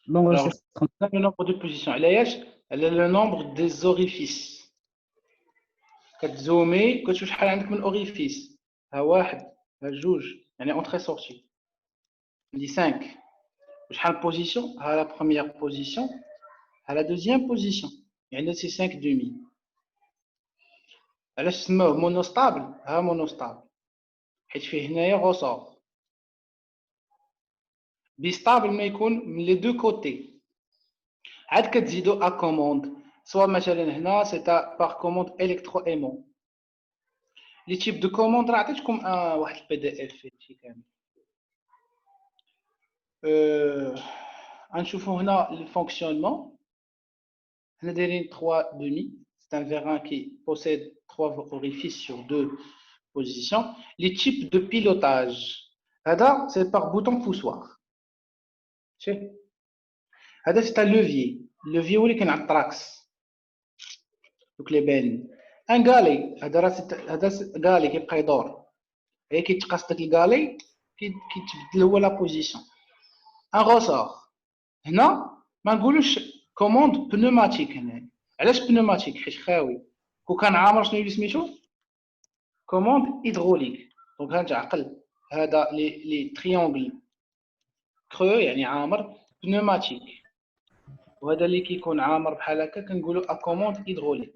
Alors, L'enregistrement. le nombre de positions. Elle a le nombre des orifices. كتزومي كتشوف شحال عندك من orifice. ها واحد ها جوج يعني entrée sortie. On dit 5. شحال position ها la première position ها la deuxième position. يعني c'est 5 demi. علاش سموه مونوستابل ها مونوستابل حيت فيه هنايا غوصور. بيستابل ما يكون من لي دو كوتي. عاد كتزيدو ا كوموند سواء مثلا هنا سي باغ كوموند الكترو ايمون. لي تيب دو كوموند راه عطيتكم واحد البي دي اف فيه هادشي كامل. غنشوفو هنا الفونكسيونمون. هنا دايرين 3 demi. C'est un vérin qui possède 3 orifices sur 2 positions. Les types de pilotage. هذا c'est par bouton poussoir. هذا c'est un levier. Levier هو اللي كاين على التراكس. دوك لي باين. ان غالي هذا غالي كيبقى يدور. هي كيتقاس داك الغالي كيتبدل هو لا بوزيسيون. ان غوسور. هنا ما نقولوش كوموند بنوماتيك. هنا علاش بنوماتيك؟ حيت خاوي. كون كان عامر شنو اللي سميتو؟ كوموند هيدروليك. دونك غنتعقل هذا لي تريونغل كرو يعني عامر بنوماتيك. وهذا اللي كيكون عامر بحال هكا كنقولوا ا كوموند هيدروليك.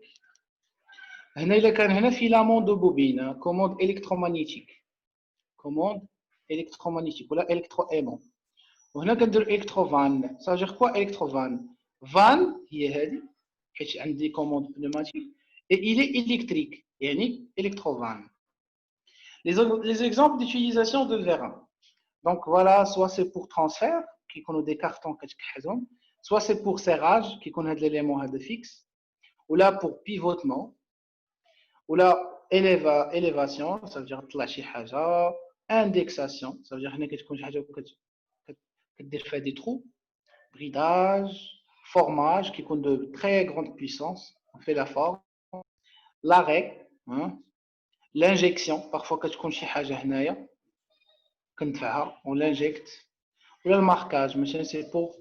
هنا الا كان هنا فيلامون دو بوبين كوموند الكترومagnétique. كوموند الكترومagnétique ولا الكترو ايمون. وهنا كندير الكتروفان. سا جير كوا الكتروفان؟ فان هي هذه حيت عندي كوموند بنوماتيك اي il est électrique يعني الكتروفان. Les exemples d'utilisation de vérin. Donc voilà, soit c'est pour transfert qui connaît des cartons كتكحزهم, soit c'est pour serrage qui connaît de l'élément fixe, ou là pour pivotement, ou là élévation, ça veut dire طلع شي حاجه. Indexation, ça veut dire هنا كتكون شي حاجه كدير فيها des trous. Bridage, formage qui compte de très grande puissance, on fait la forme. L'arrêt, hein. L'injection, parfois quand tu connais شي حاجه هنايا كندفعها on l'injecte. ولا الماركاج مثلا c'est pour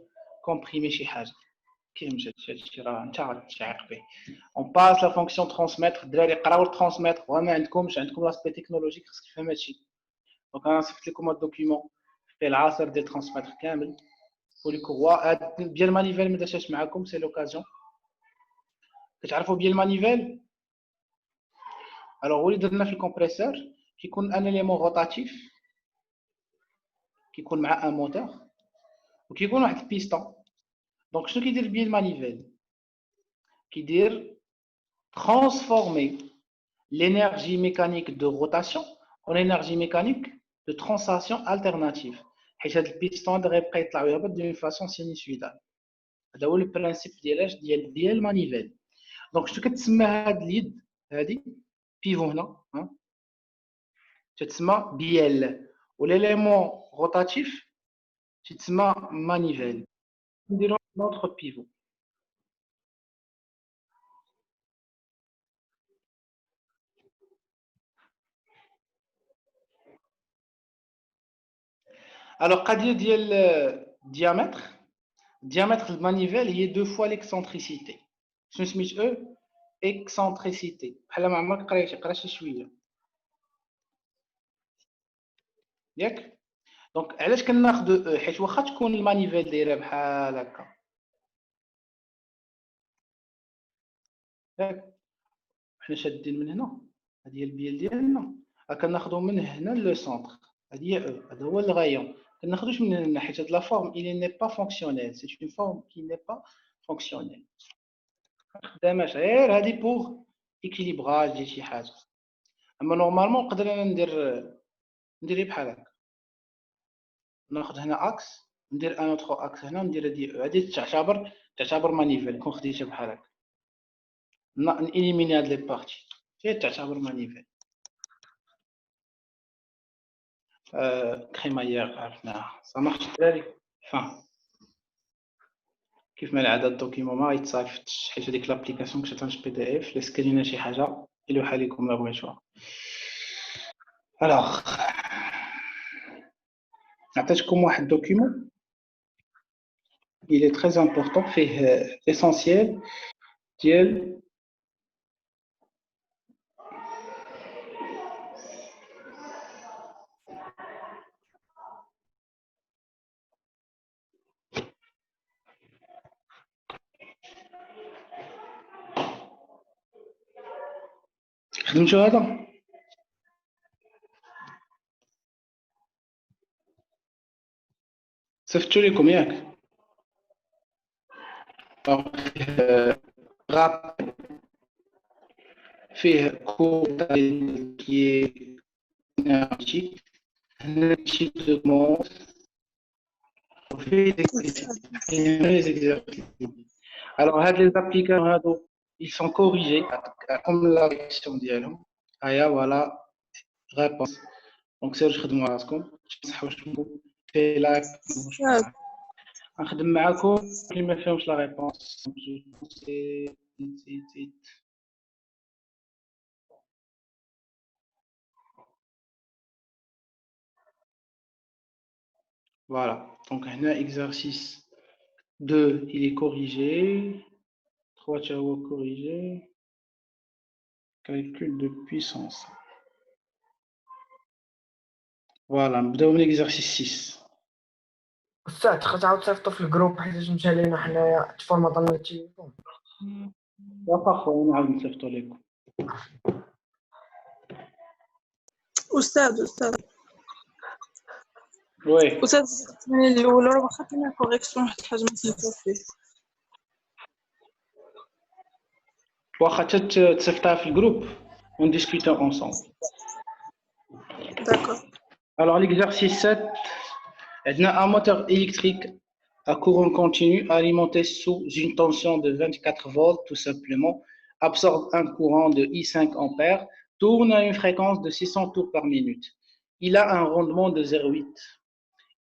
comprimer شي حاجه. كيمشي هادشي راه انت غتعيق به. on passe la fonction transmettre. الدراري قراو الترانسميتر وما عندكمش لاسبي تكنولوجيك خصك تفهم هادشي. دونك انا صيفط لكم الدوكيومون فيه العصر ديال الترانسميتر كامل. بولي كوروا ديال المانيفيل ما داشاش معاكم سي لوكازيون. كتعرفوا بيان المانيفيل؟ الوغ هو اللي درنا في الكومبريسور كيكون ان اليمون روتاتيف كيكون مع ان موتور وكيكون واحد البيستون. دونك شنو كيدير بيان المانيفيل؟ كيدير transformer l'énergie mécanique de rotation en énergie mécanique de translation alternative. حيت هاد البيستون غيبقى يطلع ويهبط دون فاسون سينيسويدال. هذا هو البرانسيب ديالاش ديال المانيفيل. دونك شنو كتسمى هاد اليد هادي بيفو هنا تتسمى بيال والاليمون روتاتيف تتسمى مانيفيل. نديرو نوتر بيفو. الوغ قضيه ديال diamètre المانيفيل هي دو فوا ليكسنتريسيتي. شنو سميت او اكسنتريسيتي؟ بحال ما عمرك قرا شي شويه ياك. دونك علاش كناخذ حيت واخا تكون المانيفيل دايره بحال هكا ياك حنا شادين من هنا هذه هي البيال ديالنا كناخذو من هنا لو سونتر. هذه هي او هذا هو الغايون. كناخذوش من هنا حيت هاد لا فورم il n'est pas fonctionnel. C'est une forme qui n'est pas fonctionnelle. خداماش غير هادي بوغ équilibrage ديال شي حاجه. اما نورمالمون نقدر انا ندير بحال هكا. ناخذ هنا اكس ندير ان اوتر اكس هنا ندير هادي تعتبر مانيفيل. كون خديتها بحال هكا نإليميني هاد لي بارتي هي تعتبر مانيفيل. كريمايير عرفناها صا مارش الدراري. فان كيف ما العاده الدوكيمون ما غيتصايفطش حيت هذيك لابليكاسيون كنت تنش بي دي اف. لا سكرينا شي حاجه يلوحها لكم لا بغيتوها. الوغ عطيتكم واحد الدوكيمون il est très important, fait essentiel ديال خدمتو هذا صيفطتو لكم ياك غاب فيه كود كي énergie énergétiquement fait des exercices. Alors, les applications, ils sont corrigés comme la question d'hier. Ah, voilà, réponse. Donc, c'est je خدموا راسكم في لايك نخدم معاكم اللي ما فهمش لا ريبونس voilà. Donc, un exercice 2, il est corrigé. 3, tu as corrigé. Calcul de puissance. Voilà, نبداو من exercice 6. أستاذ تقدر تعاود تصيفطو في الجروب حيت مشى لينا حنايا تفورماطنا التليفون. واخا خويا نعاود نصيفطو لكم. أستاذ وي أستاذ الأول راه واخا كاينه كوريكسيون واحد الحاجة ما فهمتوش فيه. واخا تصيفطها في الجروب on discute ensemble. D'accord. Alors l'exercice 7, un moteur électrique à courant continu alimenté sous une tension de 24 volts tout simplement absorbe un courant de I5 ampères, tourne à une fréquence de 600 tours par minute. Il a un rendement de 0,8.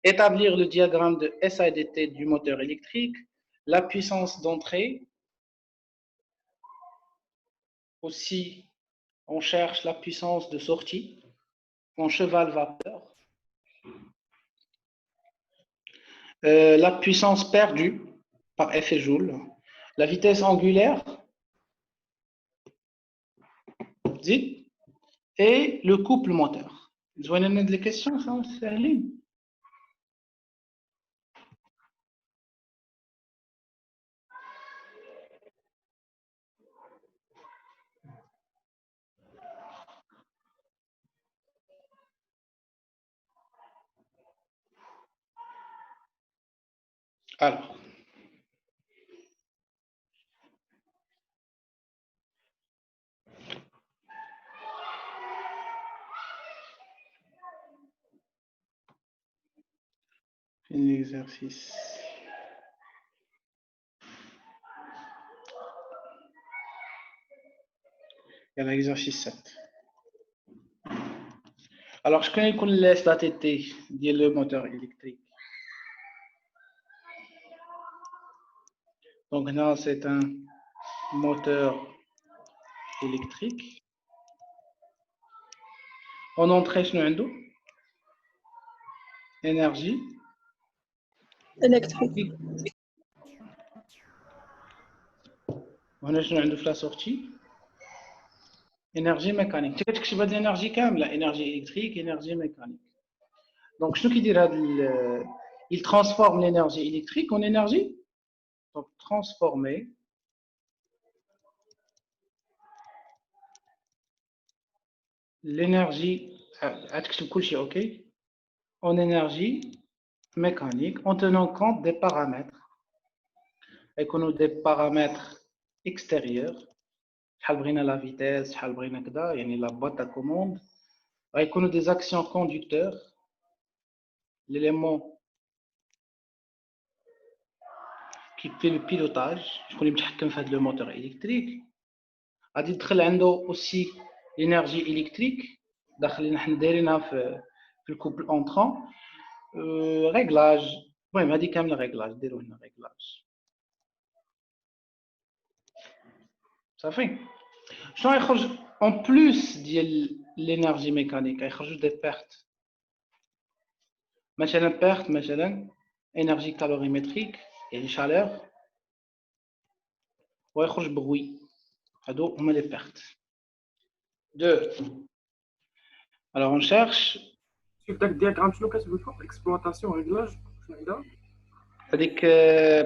Établir le diagramme de SIDT du moteur électrique, la puissance d'entrée. Aussi, on cherche la puissance de sortie en cheval vapeur. La puissance perdue par effet Joule, la vitesse angulaire, et le couple moteur. Vous avez des questions, ça, c'est ligne. Alors, l'exercice. Il y a l'exercice 7. Alors, je connais qu'on laisse la TT, dit le moteur électrique. Donc là, c'est un moteur électrique. En entrée, je n'ai énergie électrique. On a la sortie. Énergie mécanique. Tu sais que je vais dire énergie كاملة, énergie électrique, énergie mécanique. Donc, ce qui dira, il transforme l'énergie électrique en énergie. Donc, transformer l'énergie, ok, en énergie mécanique en tenant compte des paramètres. Et qu'on a des paramètres extérieurs. La vitesse, la boîte à commande. Et qu'on a des actions conducteurs. L'élément qui fait le pilotage. Je connais le moteur électrique. A dit aussi l'énergie électrique. في الكوبل entrant. Réglage. المهم هذه كامله réglage. ديروا هنا réglage. صافي. شنو يخرج en plus ديال l'énergie mécanique يخرجوا des pertes. مثلا perte مثلا énergie calorimétrique يعني chaleur ويخرج bruit. هادو هما les pertes. 2. Alors on cherche شوف داك الدياغرام شنو كتقول فوق اكسبلوطاسيون ريغلاج شنو عندها هذيك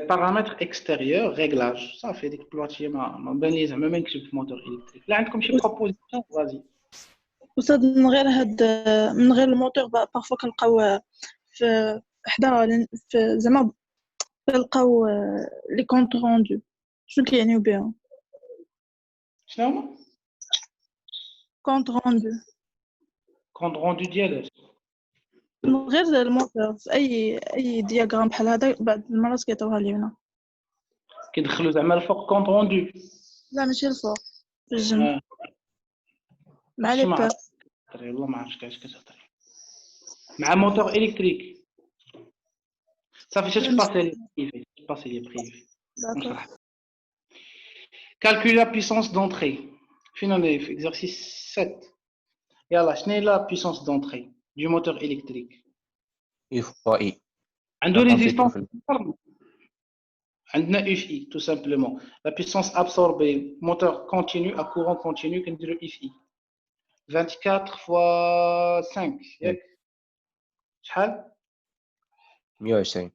paramètres extérieurs réglage صافي هذيك بلوتي ما بان لي زعما ما نكتب في موتور الكتريك. لا عندكم شي بروبوزيسيون فازي. أستاذ من غير الموتور بارفو كنلقاو في حدا في زعما كنلقاو لي كونط روندو شنو كيعنيو بها شنو هما كونط روندو كونت روندو ديالها من غير الموتور في اي دياغرام بحال هذا بعد المرات كيعطيوها لينا كيدخلوا زعما الفوق كونت روندو. لا ماشي الفوق في الجنب مع لي بار والله ما عرفتش كاش كتهضري مع موتور الكتريك صافي تباسي لي بريفي نشرح. Calculer la puissance d'entrée. فين انا في exercice 7. يلا شنو هي la puissance d'entrée du moteur électrique. I fois I. عنده résistance عندنا اف اي tout simplement. La puissance absorbée moteur continu à courant continu كنديرو اف اي 24 fois 5 ياك شحال 120.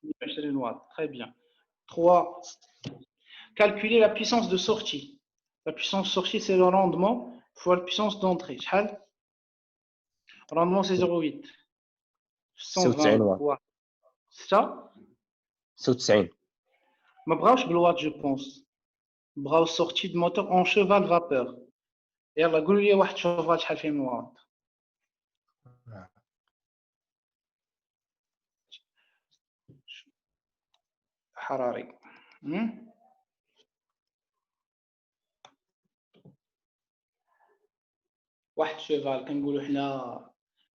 120 watts. Très bien. 3. Calculer la puissance de sortie. La puissance sortie, c'est le rendement fois la puissance d'entrée. Rendement, c'est 0,8. 120 watts. C'est ça 96. Ma branche bloite, je pense. Bras sortie de moteur en cheval vapeur. Et la goulie, واحد cheval, شحال فيه من watt. حراري. واحد شيفال كنقولوا حنا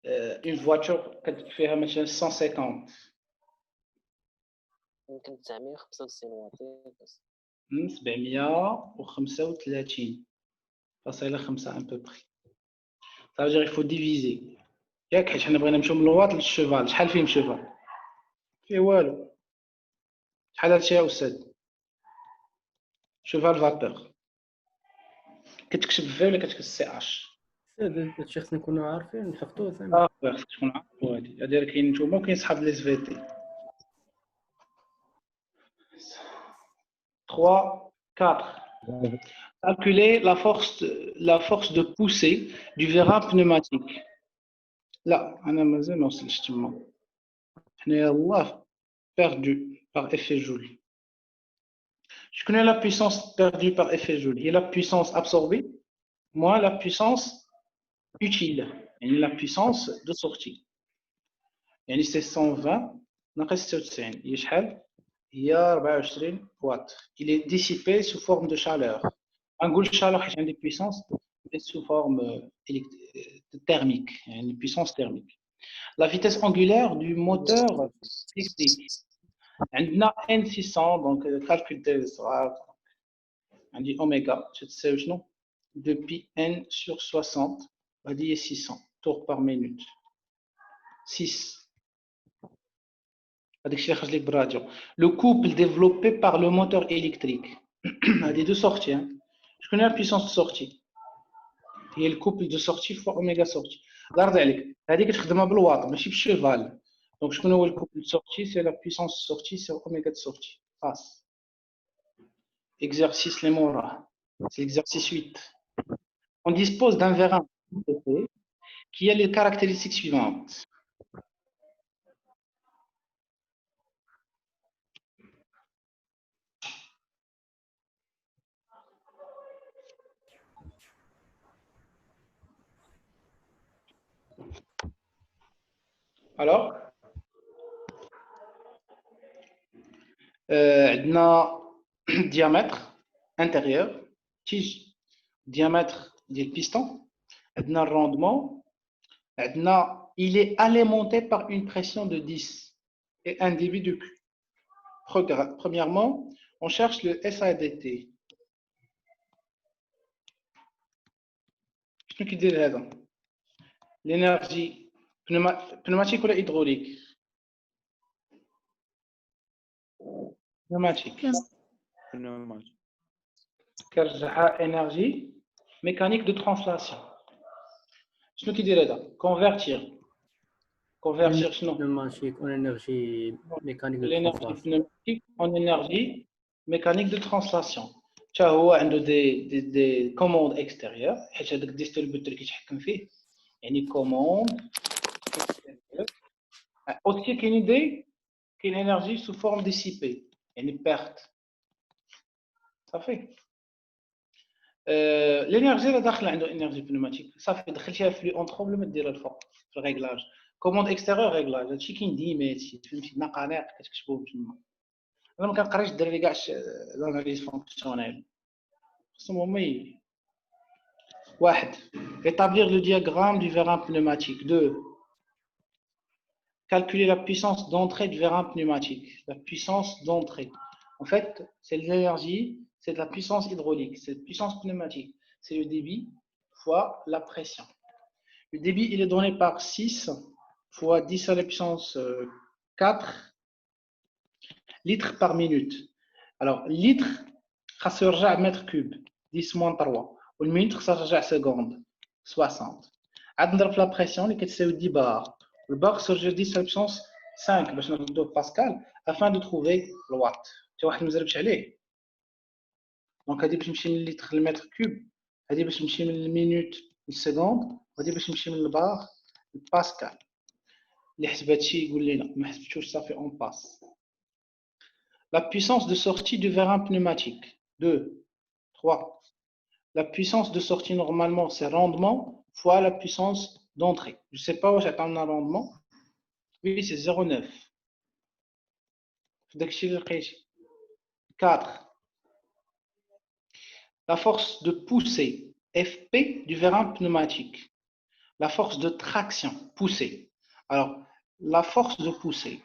اون فواتور فيها مثلا 150 يمكن 995 واط 735 فاصلة 5 ان بو بري. صافي il faut diviser ياك حيت حنا بغينا نمشيو من الواط للشيفال. شحال فيه شيفال فيه والو. شحال هادشي يا استاذ شيفال فابور كتكتب في ولا كتكتب سي اش هادشي خصنا نكونوا عارفين نحفظوه زعما خصك تكون عارفو هادي راه كاين نتوما وكاين صحاب لي في تي 3 4 calculer la force de poussée du vérin pneumatique. لا انا مازال ما وصلتش تما حنايا الله perdu par effet Joule. Je connais la puissance perdue par effet Joule. Il y a la puissance absorbée moins la puissance utile. Il y a la puissance de sortie. يعني c'est 120 ناقص 96 هي شحال هي 24 watts. Il est dissipé sous forme de chaleur. نقول chaleur حيت عندي puissance mais sous forme thermique يعني puissance thermique. La vitesse angulaire du moteur électrique عندنا N600 donc calcul ديال الصغار عندي اوميغا تساوي شنو 2 pi n sur 60 هذه هي 600 tours par minute 6 هذاك الشيء خرج لك بالراديو. Le couple développé par le moteur électrique هذه deux sorties شكون هي la puissance de sortie هي le couple de sortie fois oméga sortie. الله يرضي عليك هذه كتخدمها بالواط ماشي بالشيفال. Donc شكون هو le couple de sortie c'est la puissance de sortie c'est oméga de sortie. Passe. Exercice les morts. C'est l'exercice 8. On dispose d'un vérin qui a les caractéristiques suivantes. Alors, عندنا diamètre intérieur, tige, diamètre du piston, عندنا rendement, عندنا il est alimenté par une pression de 10 et un débit de Q. Premièrement, on cherche le SADT. شنو كيدير هذا؟ l'énergie pneumatique ولا hydraulique pneumatique. pneumatique. كرجعها énergie mécanique de translation. شنو كيدير هذا؟ convertir شنو؟ pneumatique en énergie mécanique de l'énergie translation. pneumatique en énergie mécanique de translation. حتى هو عنده دي commandes extérieures حيت هذاك الديستريبيوتور كيتحكم فيه يعني commande extérieure. aussi كاين énergie sous forme dissipée يعني perte صافي. l'énergie اللي داخله عنده énergie pneumatique صافي دخلتيها في لي اونتروب ما ديرها الفوق في الريغلاج كوموند اكستيريور ريغلاج هادشي كاين ديما هادشي فهمتي نقانق كتكتبوهم تما. انا ما كنقريش الدراري كاع لاناليز فونكسيونيل خصهم هما واحد établir le diagramme du vérin pneumatique. 2 calculer la puissance d'entrée du vérin pneumatique. La puissance d'entrée en fait c'est l'énergie, c'est de la puissance hydraulique, c'est la puissance pneumatique, c'est le débit fois la pression. Le débit il est donné par 6 fois 10 à la puissance 4 litres par minute. Alors litre خاصو يرجع متر كوب 10 moins 3 والمتر خاصو يرجع سكوند 60. عاد نضرب في لا بريسيون اللي كتساوي 10 بار البار خاصو يرجع 10 à la puissance 5 باش نردو باسكال afin de trouver الوات. حتى واحد ما زربش عليه. دونك هادي باش تمشي من لتر للمتر كوب هادي باش تمشي من المينوت للسكوند وهادي باش تمشي من البار للباسكال. اللي حسب هادشي يقول لنا ما حسبتوش صافي اون باس. La puissance de sortie du vérin pneumatique. 2. 3. La puissance de sortie normalement c'est rendement fois la puissance d'entrée. Je ne sais pas où j'attends un rendement. Oui, c'est 0,9. 4. La force de poussée FP du vérin pneumatique. La force de traction poussée. Alors, la force de poussée.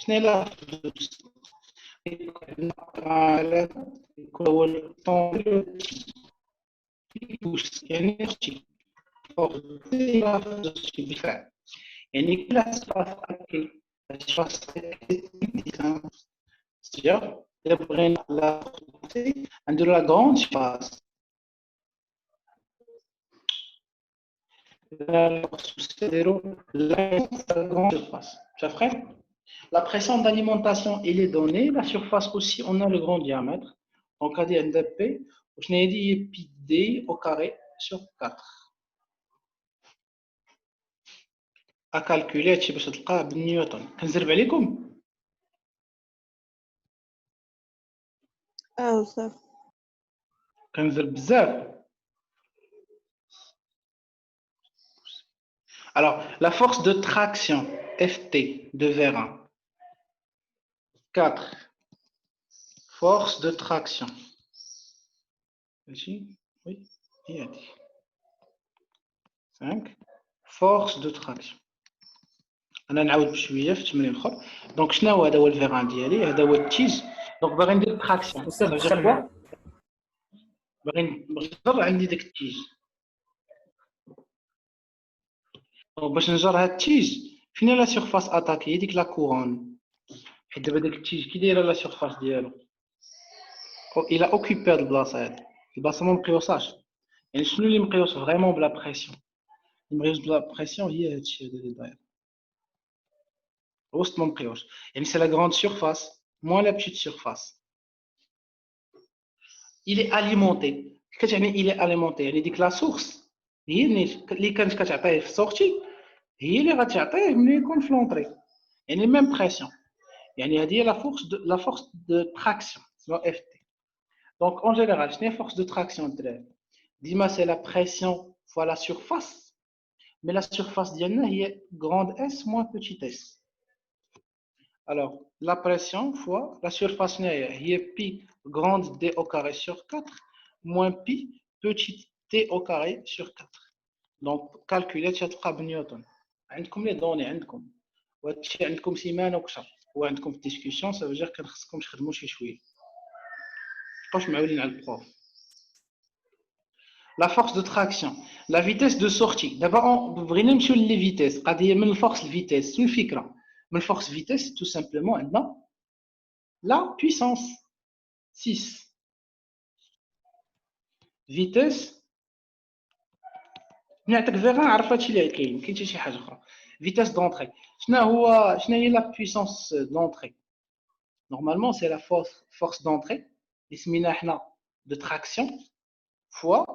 Ce n'est la force de poussée. هو الطون يبوس يعني يرتي بالفعل يعني كل سباس اكي سباس c'est-à-dire بغينا لا نديرو لا غروند سباس نديرو لا غروند سباس ça ferait. La pression d'alimentation, elle est donnée. La surface aussi, on a le grand diamètre. Donc, on a dit NDP. Je n'ai dit pi d au carré sur 4. À calculer, tu peux te Newton. كنزرب عليكم؟ صافي. كنزرب بزاف. Alors, la force de traction, Ft, de vérin. 4. Force de traction. Ici, oui, il y a dit. 5. Force de traction. انا نعاود بشويه في التمرين الاخر. دونك شنو هو هذا هو الفيران ديالي هذا هو التيج. دونك باغي ندير تراكسيون باغي نجر عندي داك التيج. دونك باش نجر هاد التيج فين لا سيرفاس اتاكي ديك لا كورون حيت دابا داك التيج كي دايره لا سيرفاس ديالو الى اوكوبي هاد البلاصه هادي البلاصه ما مقيوساش يعني شنو اللي مقيوس فريمون بلا بريسيون اللي مقيوس بلا بريسيون هي هادشي هذا اللي داير وسط ما مقيوش يعني سي لا غروند سيرفاس موان لا بيتيت سيرفاس. il est alimenté كتعني il est alimenté يعني ديك لا سورس هي اللي كانت كتعطيه في السورتي هي اللي غتعطيه ملي يكون في لونطري يعني ميم بريسيون يعني هذه هي لا فورس دو تراكسيون سمو اف تي. دونك اون جينيرال شنو هي فورس دو تراكسيون الدراري ديما سي لا بريسيون فوا لا سيرفاس مي لا سيرفاس ديالنا هي غروند اس موان بوتيت اس. Alors, la pression fois la surface est pi grande d au carré sur 4 moins pi petit t au carré sur 4. Donc, calculer تلقى بنيوتن. عندكم les données عندكم. وهادشي عندكم سيمانة وكثر. وعندكم في discussion ça veut dire كان خصكم تخدموا شي شوية. مابقاوش معولين على البروف. La force de traction, la vitesse de sortie. D'abord, بغينا نمشيو لي فيتيس. قضية من الفورس الفيتيس. شنو الفكرة؟ من الفورس فيتيس tout simplement عندنا la puissance 6. Vitesse نعطيك فيغان عرف هادشي اللي كاين حتى شي حاجه اخرى. Vitesse d'entrée. شنو هي la puissance d'entrée? Normalement c'est la force d'entrée اللي سميناها حنا de traction fois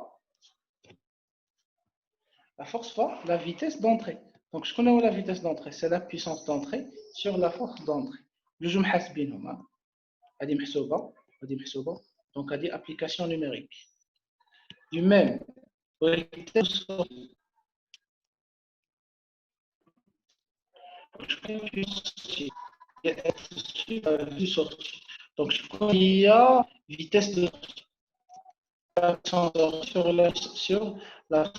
la force fois la vitesse d'entrée. Donc je connais la vitesse d'entrée, c'est la puissance d'entrée sur la force d'entrée. جوج محاسبينهم هذه محسوبه وهذه محسوبه. Donc هذه application numérique. Du même donc je crois qu'il y a vitesse de sur la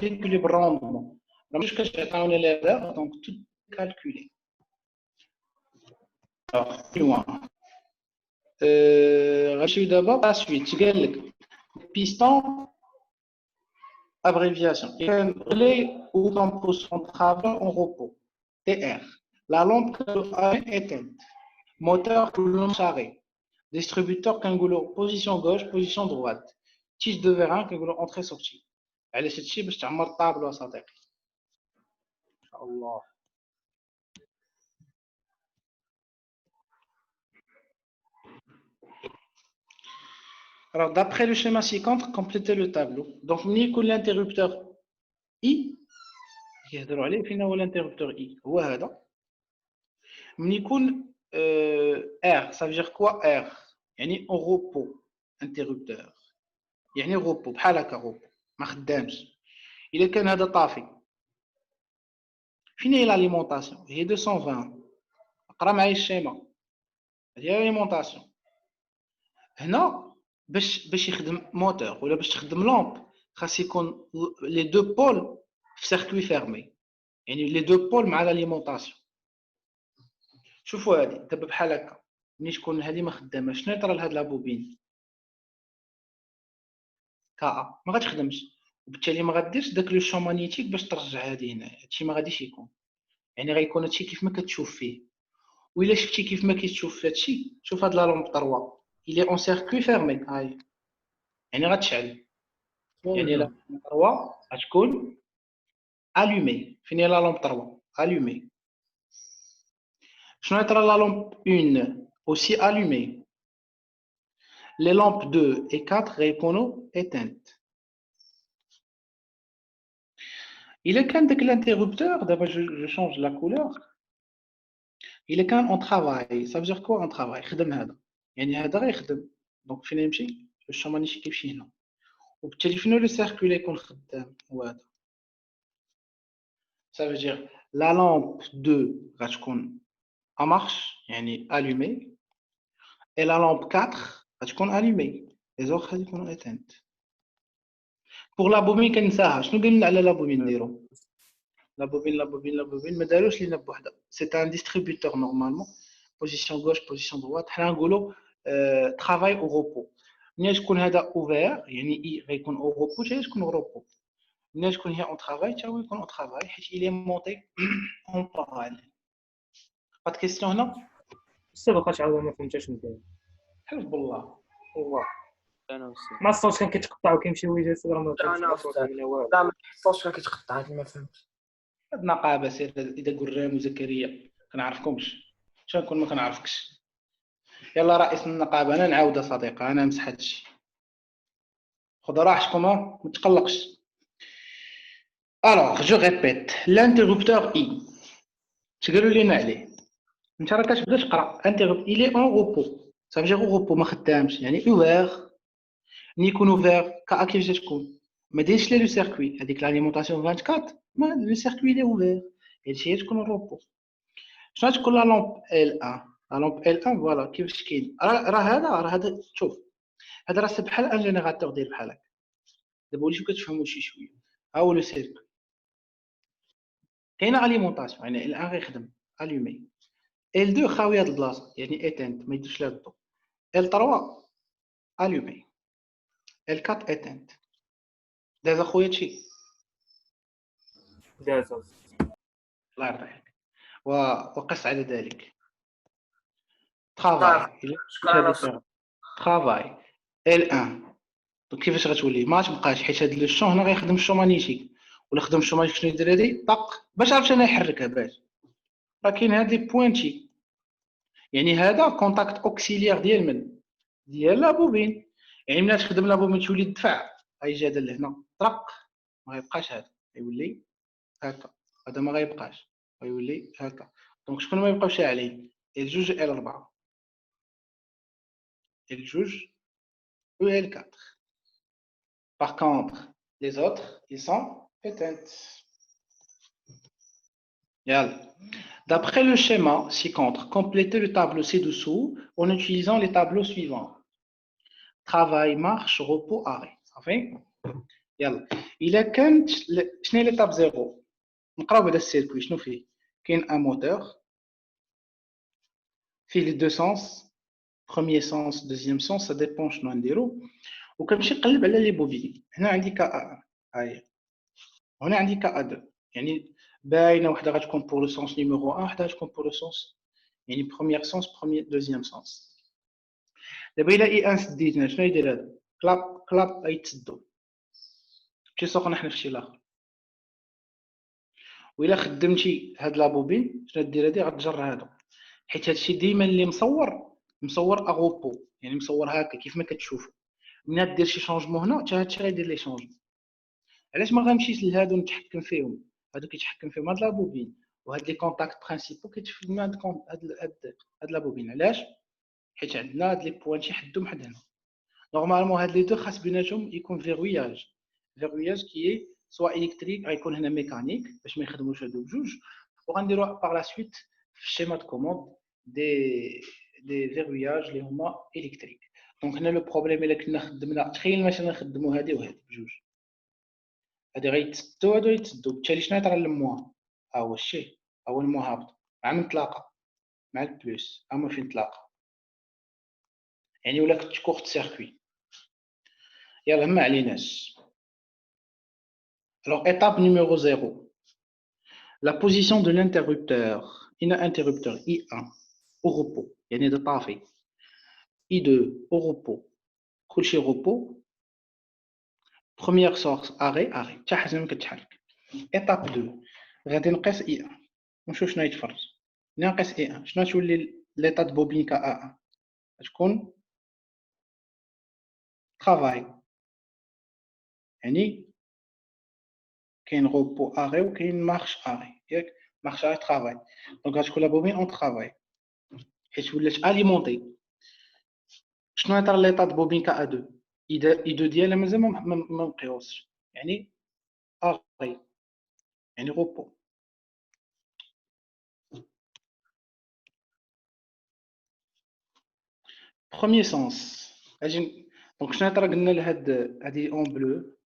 l'équilibre rendement. Donc jusqu'à ce qu'on ait l'erreur, donc tout calculé. Alors plus loin. Rachid d'abord la suite. Piston abréviation. Relais ou lampe centrale en repos. TR. La lampe éteinte. Moteur coulomb charré. Distributeur كنقولوا position gauche position droite. Tige de vérin كنقولوا entrée sortie. علاش هادشي باش تعمر الطابلو صديقي ان شاء الله. Alors d'après le schéma ci-contre, complétez le tableau. Donc ملي يكون l'interrupteur I يهضروا عليه فين هو l'interrupteur I هو هذا. ملي يكون R, ça veut dire quoi R? يعني en repos interrupteur. يعني repos بحال هكا repos ما خدامش. إلا كان هذا طافي فين هي l'alimentation؟ هي 220. اقرا معايا الشيما. هذه l'alimentation. هنا باش يخدم موتور ولا باش تخدم لامب خاص يكون لي دو بول في سيركوي فيرمي. يعني لي دو بول مع l'alimentation. شوفوا هذه دابا بحال هكا ملي تكون هذه ما خداماش شنو يطرى لهاد لابوبين كا ما غتخدمش وبالتالي ما غديرش داك لو شون مانيتيك باش ترجع هذه هنا. هادشي ما غاديش يكون. يعني غيكون هادشي كيف ما كتشوف فيه. وإلا شفتي كيف ما كيتشوف في هادشي شوف هاد لا لامب 3 il est en circuit fermé هاي يعني غتشعل. يعني لا 3 غتكون allumé. فين هي لا لامب 3 allumé. شنو يطرى لا لامب 1 aussi allumé. Les lampes 2 et 4 غيكونوا éteintes. Il est quand l'interrupteur, d'abord je change la couleur. Il est quand on travaille. Ça veut dire quoi on travaille? خدم هذا. يعني هذا غيخدم. Donc فين يمشي؟ الشمال كيمشي هنا. وبالتالي فين لو سيركول يكون خدام هو هذا. Ça veut dire la lampe 2 غتكون en marche يعني allumée et la lampe 4 غتكون allumée. Les autres غيكونوا éteintes. Pour la bobine كنساها. شنو قلنا على la bobine نديرو؟ La bobine, ما داروش لينا بوحدها. C'est un distributeur normalement. Position gauche, position droite. حنا نقولوا travail au repos. ملي تكون هذا ouvert يعني I غيكون au repos حتى تكون au repos. ملي تكون هي en travail حتى هو يكون en travail حيت il est monté en parallèle. pas de question هنا؟ السبق تعاود ما فهمتش مزيان. حلف بالله. والله انا أستاذ. ما الصوت كان كيتقطع وكيمشي ويجي صدر ما أنا أستاذ. لا ما الصوت كان كيتقطع ما فهمتش. هاد نقابه سير اذا قرام وزكريا كنعرفكمش شنو نكون ما كنعرفكش. يلا رئيس النقابه انا نعاود صديقه انا نمسح هادشي. خذ راحتكم ما تقلقش. Alors, je répète, l'interrupteur I. تقولوا لينا عليه. انت راه كتبدا تقرا interrupteur il est en repos. Ça veut dire au repos ما خدامش يعني ouvert. ملي يكون ouvert كيفاش تكون؟ ما دايرش لي لو سيركوي هذيك l'alimentation 24 ما لو سيركوي il est ouvert. هادشي تكون الروبو. شنو تكون لا لامب L1 لا لامب L1 فوالا كيفاش كاين راه هذا شوف هذا راه بحال ان جينيراتور ديال بحال هكا. دابا وليتو كتفهموا شي شويه ها هو لو سيركوي كاينه اليمونطاسيون يعني L1 غيخدم الومي L2 خاويه هاد البلاصه يعني ايتنت ما يديرش لها الضوء L3 الومي L4 ايتنت. داز اخويا هادشي داز الله يرضي عليك وقس على ذلك. travail. شكرا أستاذ. travail. L1. دونك كيفاش غتولي ما تبقاش حيت هاد لو شون هنا غيخدم الشو مانيتيك ولا خدم الشو مانيتيك شنو يدير هادي طق باش عرفت انا يحركها باش راه كاين هاد لي بوينتي يعني هذا كونتاكت اوكسيليير ديال لا بوبين يعني ملي تخدم لا بوبين تولي تدفع غيجي هذا لهنا طرق ما غيبقاش هذا غيولي هكا هذا ما غيبقاش غيولي هكا دونك شكون ما يبقاو شاعلين الجوج L4 الجوج L4. Par contre, les autres, ils sont éteintes. D'après le schéma ci-contre, complétez le tableau ci-dessous en utilisant les tableaux suivants. Travail, marche, repos, arrêt. Il a كانت شنو هي l'étape 0 نقراو هذا السيركوي شنو فيه كاين un moteur فيه les deux sens premier sens deuxième sens ça dépend شنو نديرو وكنمشي نقلب على لي بوبين هنا عندي كا هاي هنا عندي كا 2 يعني باينه وحده غتكون بور لو سونس نيميرو 1 وحده غتكون بور لو سونس يعني بروميير سونس بروميير دوزيام سونس دابا الا اي ان سديتنا شنو يدير هذا كلاب كلاب غيتسدو شي سوقنا حنا في شي لاخر وإلا خدمتي هاد لابوبين شنو دير هادي غتجر هادو حيت هادشي ديما اللي مصور اغوبو يعني مصور هكا كيف ما كتشوفوا ملي دير شي شونجمون هنا حتى هادشي غيدير لي شونجمون علاش ما غنمشيش لهادو نتحكم فيهم هادو كيتحكم فيهم هاد لابوبين وهاد لي كونتاكت برينسيپو كيتفهموا هاد لابوبين علاش حيت عندنا هاد لي بوانتي حدهم حد هنا نورمالمون هاد لي دو خاص بيناتهم يكون فيروياج كي سوا الكتريك غيكون هنا ميكانيك باش ما يخدموش هادو بجوج وغنديروا باغ لا سويت في الشيما دو كوموند دي فيروياج اللي هما الكتريك دونك هنا لو بروبليم الا كنا خدمنا تخيل مثلا نخدموا هادي وهادي بجوج هادي غيتسدو هادو يتسدو بالتالي شنو يطرى للموا ها هو الشيء ها هو الموا هابط مع من تلاقى مع البلوس هما فين تلاقى يعني ولا كنت كورت سيركوي يلا ما عليناش. Alors, étape numéro 0. La position de l'interrupteur. Il y a un interrupteur I1 au repos. Il y a des طافي. I2 au repos. كلشي repos. Première source arrêt. حتى حاجة ما كتحرك. Étape 2. غادي نقيس I1. ونشوف شنو يتفرج. نقيس I1. شنو تولي l'état de bobine كA1 تكون travail. يعني كاين repos arrêt وكاين marche arrêt ياك marche arrêt travail دونك غتكون لا بوبين اون travail حيت ولات اليمونطي شنو يطرى ليطا د بوبين كا 2 اي 2 ديالها مازال ما مقيوسش يعني arrêt يعني repos premier sens اجي دونك شنو يطرى قلنا لهاد هادي اون بلو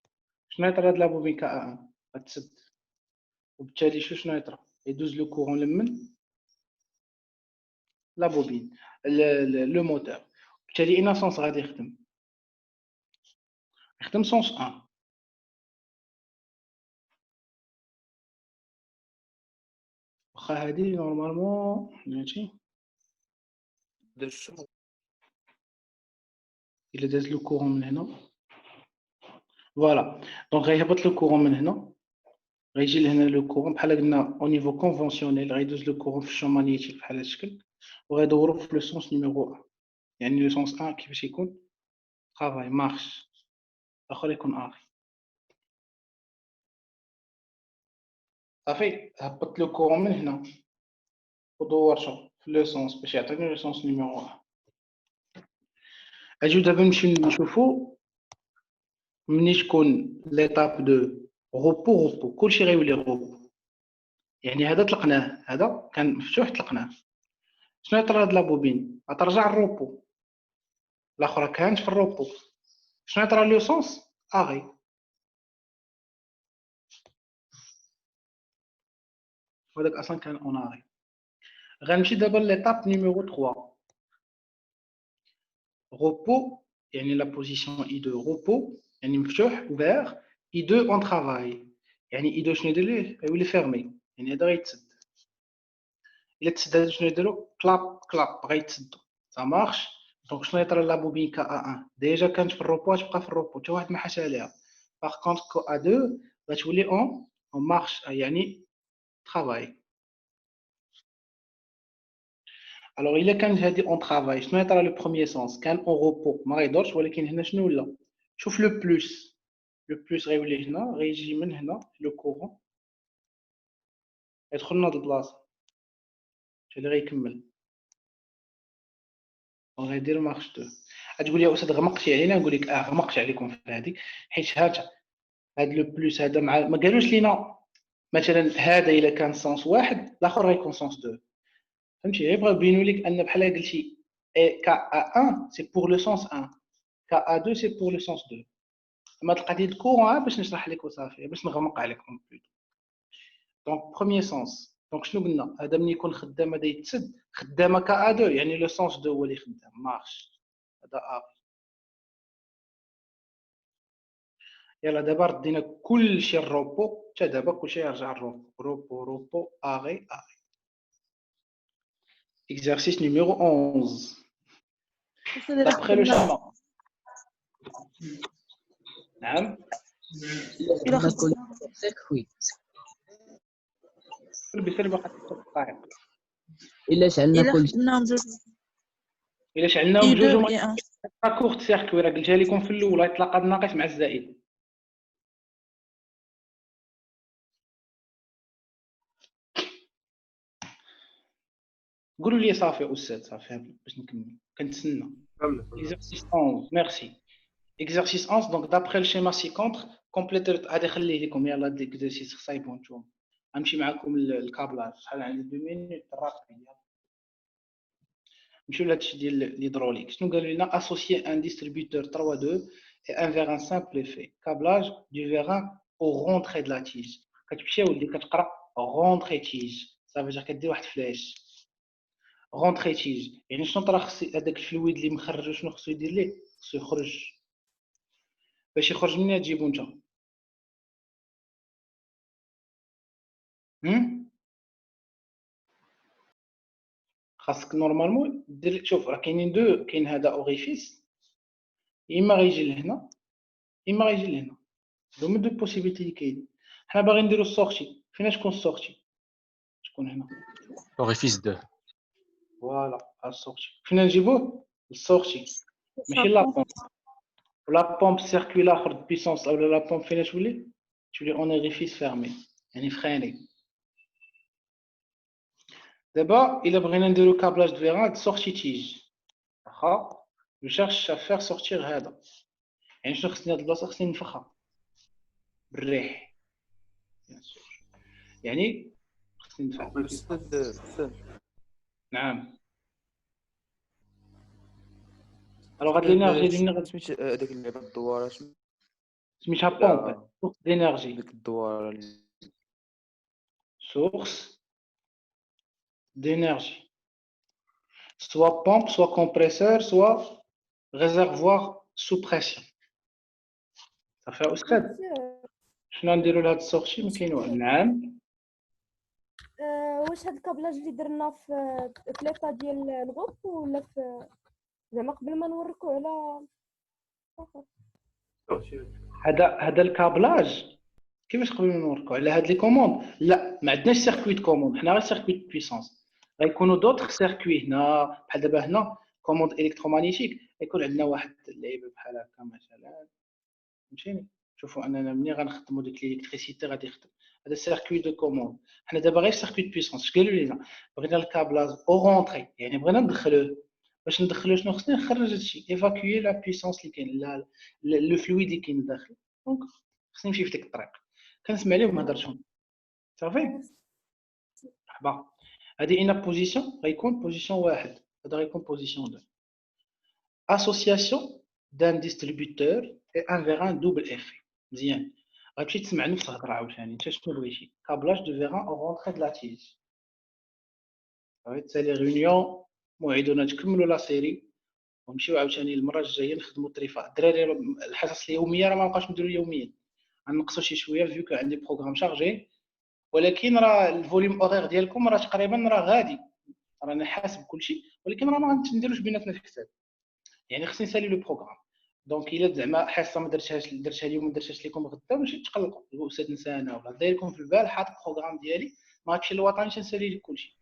شنو يطرى هاد لا بوبين كا 1 غتسد وبالتالي شنو يطرى يدوز لو كورون لمن لا بوبين لو موتور بالتالي اين سونس غادي يخدم سونس 1 واخا هادي نورمالمون ماشي الا داز لو كورون من هنا فوالا دونك غيهبط لو كورون من هنا غيجي لهنا لو كورون بحال قلنا او نيفو كونفونسيونيل غيدوز لو كورون في الشون مانيتيك بحال هاد الشكل وغيدورو في لو سونس نيميرو 1 يعني لو سونس 1 كيفاش يكون travail marche الاخر يكون اري صافي هبط لو كورون من هنا ودورته في لو سونس باش يعطيني لو سونس نيميرو 1 اجيو دابا نمشيو نشوفو ملي تكون ليطاب دو روبو كلشي غيولي روبو يعني هذا طلقناه هذا كان مفتوح طلقناه شنو يطرى هاد لابوبين غترجع الروبو الاخرى كانت في الروبو شنو يطرى لو سونس اغي هذاك اصلا كان اون اغي غنمشي دابا ليطاب نيميرو 3 repos يعني la position I2 repos يعني مفتوح ouvert I2 en travail يعني I2 شنو يدير ليه يولي فيرمي يعني هذا غيتسد الا تسد هذا شنو يديرو كلاب غيتسدو ça marche. Donc شنو يطرى لا بوبين KA1 ديجا كانت في الروبو تبقى في الروبو حتى واحد ما حاش عليها. باغ كونطخ KA2 غتولي اون مارش يعني travail. Alors il كان هادي اون travail شنو يطرى لو بروميير سونس كان اون روبو ما غيدورش ولكن هنا شنو ولا شوف لو بلوس غيولي هنا غيجي من هنا لو كورون يدخل لنا هاد البلاصه اللي غيكمل غيدير مارش 2. غتقول لي استاذ غمقتي علينا نقول لك غمقت عليكم في هذه حيت هاد لو بلوس هذا مع ما قالوش لينا مثلا هذا الا كان سونس واحد الاخر غيكون سونس 2 فهمتي غير بغاو يبينوا لك ان بحال قلتي KA1 سي بور لو سونس 1 KA2 سي بور لو سونس 2 اما القضيه د كورون باش نشرح لك وصافي باش نغمق عليكم بلوتو. دونك بروميير سونس دونك شنو قلنا هذا ملي يكون خدام هذا يتسد خدامه KA2 يعني لو سونس 2 هو اللي خدام مارش هذا يلا دابا ردينا كلشي الروبو حتى دابا كلشي يرجع الروبو اغي exercice numéro 11 d'après le schéma. نعم إلا خدنا سير باقي الدقائق إلا شعلنا إلا كل خدناهم جوج الا شعلناهم بجوج إي وما إي كورت سيركوي راه قلتها لكم في الاولى يتلاقى الناقص مع الزائد. قولوا لي صافي استاذ صافي باش نكمل كنتسنى. exercice 11 merci exercice 11 donc d'après le schéma ci-contre compléter غادي نخليه لكم يلا هاد l'exercice خصايبون نتوما غنمشي معكم الكابلاج شحال عندي 2 مينوت الرقم نمشيو لهادشي ديال l'hydraulique شنو قالوا لنا associer un distributeur 3-2 et un vérin simple effet câblage du vérin au rentrée de la tige كتمشي ولدي كتقرا rentrée tige ça veut dire كدير واحد فلاش rentrée tige يعني شنو طرا خصي هذاك الفلويد اللي مخرج شنو خصو يدير ليه خصو يخرج باش يخرج منين تجيبو نتا خاصك نورمالمون دير شوف راه كاينين دو كاين هذا اوريفيس اما غيجي لهنا اما غيجي لهنا هما دو بوسيبيليتي اللي كاينين حنا باغيين نديرو السورتي فين شكون السورتي شكون هنا Orifice 2. فوالا السورتي فين نجيبوه السورتي ماشي لا بومب ولا بومب سيركوي الاخر د بيسونس اولا لا بومب فين تولي اون اوريفيس فيرمي يعني فريني. دابا الا بغينا نديرو كابلاج د فيران د سورتي تيج واخا جو شيرش ا فير سورتير هذا يعني شنو خصني هاد البلاصه خصني نفخها بالريح يعني خصني نفخ استاذ نعم الوغ هاد لينيرجي اللي سميت هذاك اللعبه الدواره سميتها بومب سورس دينيرجي ديك الدواره source d'énergie, soit pompe, soit compresseur, soit réservoir sous pression. Ça fait أستاذ شنو نديرو لهاد السورتي ما كاين والو. نعم واش هاد الكابلاج اللي درنا في ليطا ديال الغوب ولا في زعما قبل ما نوركو على هذا الكابلاج كيفاش قبل ما نوركو على هاد لي كوموند لا ما عندناش سيركوي دو كوموند حنا غير سيركوي دو بويسونس غيكونوا دوطخ سيركوي هنا بحال دابا هنا كوموند الكترومغنيتيك يكون عندنا واحد اللعيبه بحال هكا مثلا فهمتيني شوفوا اننا ملي غنخدموا ديك الالكتريسيتي غادي يخدم هذا سيركوي دو كوموند حنا دابا غير سيركوي دو بويسونس قالوا لينا بغينا الكابلاج او رونطري يعني بغينا ندخلوه باش ندخلوه شنو خصني نخرج هادشي ايفاكوي لا بويسونس اللي كاين لو فلويد اللي كاين داخل دونك خصني نمشي في ديك الطريق كنسمع لهم هضرتهم صافي مرحبا هذه ان بوزيسيون غيكون بوزيسيون واحد هذا غيكون بوزيسيون 2 اسوسياسيون دان ديستريبيوتور اي ان فيران دوبل افي مزيان غتمشي تسمع نفس الهضره عاوتاني انت شنو بغيتي كابلاج دو فيران او رونطري د لا تيج صافي لي ريونيون موعدونا تكملوا لا سيري ونمشيو عاوتاني المره الجايه نخدموا الطريفه الدراري الحصص اليوميه راه ما نبقاوش نديرو يوميا غنقصوا شي شويه فيو كان عندي بروغرام شارجي ولكن راه الفوليوم اورير ديالكم راه تقريبا راه غادي راني حاسب كلشي، ولكن راه ما غنديروش بيناتنا الحساب. يعني خصني نسالي لو بروغرام. دونك الا زعما حصه ما درتها اليوم ما درتهاش لكم غدا، ماشي تقلقوا تقولوا استاذ نسانا ولا داير لكم في البال حاط البروغرام ديالي، ما غنمشي للوطني تنسالي لك كلشي.